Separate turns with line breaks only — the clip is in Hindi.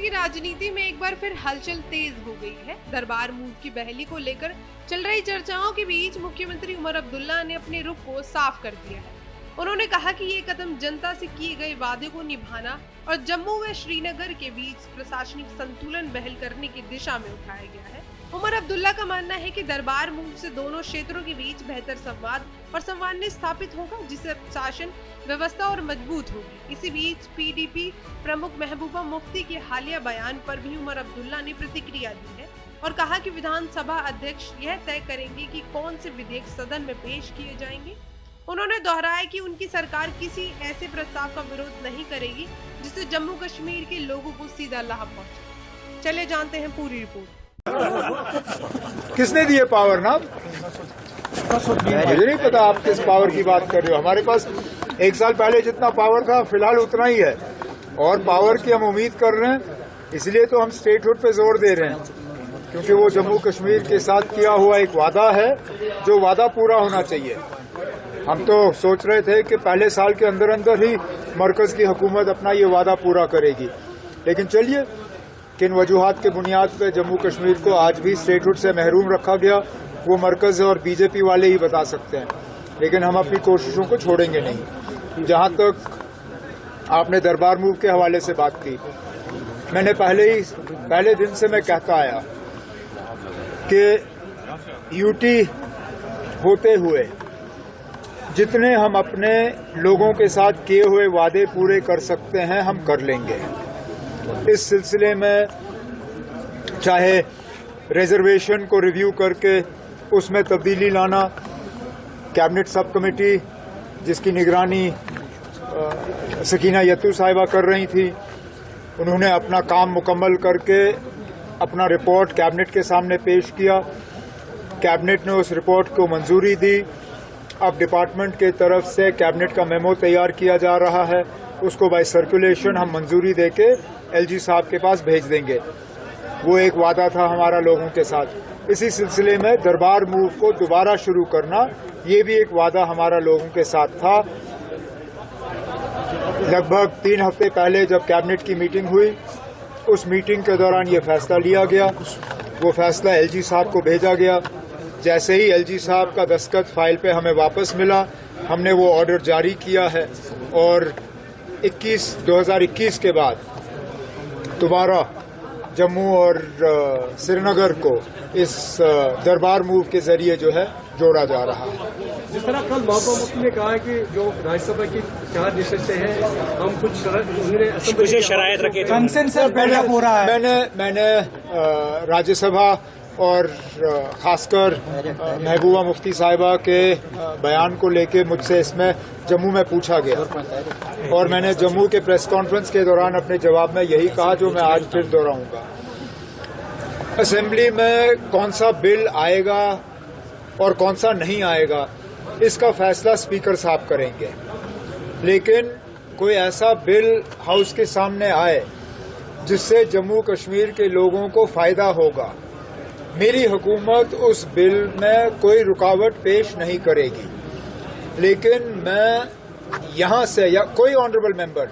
की राजनीति में एक बार फिर हलचल तेज हो गई है। दरबार मूव की बहाली को लेकर चल रही चर्चाओं के बीच मुख्यमंत्री उमर अब्दुल्ला ने अपने रुख को साफ कर दिया है। उन्होंने कहा कि ये कदम जनता से किए गए वादे को निभाना और जम्मू व श्रीनगर के बीच प्रशासनिक संतुलन बहाल करने की दिशा में उठाया गया है। उमर अब्दुल्ला का मानना है कि दरबार मूव से दोनों क्षेत्रों के बीच बेहतर संवाद और समन्वय स्थापित होगा, जिससे शासन व्यवस्था और मजबूत होगी। इसी बीच पीडीपी प्रमुख महबूबा मुफ्ती के हालिया बयान पर भी उमर अब्दुल्ला ने प्रतिक्रिया दी है और कहा कि विधानसभा अध्यक्ष यह तय करेंगे कि कौन से विधेयक सदन में पेश किए जाएंगे। उन्होंने दोहराया कि उनकी सरकार किसी ऐसे प्रस्ताव का विरोध नहीं करेगी जिससे जम्मू कश्मीर के लोगों को सीधा लाभ पहुंचे। चले जानते हैं पूरी रिपोर्ट।
किसने दिए पावर ना? मुझे नहीं पता आप किस पावर की बात कर रहे हो। हमारे पास एक साल पहले जितना पावर था फिलहाल उतना ही है और पावर की हम उम्मीद कर रहे हैं। इसलिए तो हम स्टेटहुड पे जोर दे रहे हैं, क्योंकि वो जम्मू कश्मीर के साथ किया हुआ एक वादा है जो वादा पूरा होना चाहिए। हम तो सोच रहे थे कि पहले साल के अंदर अंदर ही मरकज की हुकूमत अपना ये वादा पूरा करेगी, लेकिन चलिए किन वजूहात के बुनियाद पे जम्मू कश्मीर को आज भी स्टेटहुड से महरूम रखा गया वो मरकज और बीजेपी वाले ही बता सकते हैं, लेकिन हम अपनी कोशिशों को छोड़ेंगे नहीं। जहां तक आपने दरबार मूव के हवाले से बात की, मैंने पहले दिन से मैं कहता आया कि यूटी होते हुए जितने हम अपने लोगों के साथ किए हुए वादे पूरे कर सकते हैं हम कर लेंगे। इस सिलसिले में चाहे रिजर्वेशन को रिव्यू करके उसमें तब्दीली लाना, कैबिनेट सब कमेटी जिसकी निगरानी सकीना यत्तू साहिबा कर रही थी, उन्होंने अपना काम मुकम्मल करके अपना रिपोर्ट कैबिनेट के सामने पेश किया। कैबिनेट ने उस रिपोर्ट को मंजूरी दी। अब डिपार्टमेंट के तरफ से कैबिनेट का मेमो तैयार किया जा रहा है, उसको बाय सर्कुलेशन हम मंजूरी देके एलजी साहब के पास भेज देंगे। वो एक वादा था हमारा लोगों के साथ। इसी सिलसिले में दरबार मूव को दोबारा शुरू करना, ये भी एक वादा हमारा लोगों के साथ था। लगभग 3 हफ्ते पहले जब कैबिनेट की मीटिंग हुई, उस मीटिंग के दौरान ये फैसला लिया गया। वो फैसला एलजी साहब को भेजा गया। जैसे ही एलजी साहब का दस्तखत फाइल पे हमें वापस मिला, हमने वो ऑर्डर जारी किया है और 2021 के बाद दोबारा जम्मू और श्रीनगर को इस दरबार मूव के जरिए जो है जोड़ा जा रहा है।
जिस तरह कल महबूबा मुफ्ती ने कहा है कि जो राज्यसभा की 4 निश्चित हैं, हम कुछ शरायत रखे थे।
मैंने राज्यसभा और खासकर महबूबा मुफ्ती साहिबा के बयान को लेके मुझसे इसमें जम्मू में पूछा गया और मैंने जम्मू के प्रेस कॉन्फ्रेंस के दौरान अपने जवाब में यही कहा जो मैं आज फिर दोहराऊंगा। असेंबली में कौन सा बिल आएगा और कौन सा नहीं आएगा, इसका फैसला स्पीकर साहब करेंगे, लेकिन कोई ऐसा बिल हाउस के सामने आए जिससे जम्मू कश्मीर के लोगों को फायदा होगा, मेरी हुकूमत उस बिल में कोई रुकावट पेश नहीं करेगी। लेकिन मैं यहां से या कोई ऑनरेबल मेंबर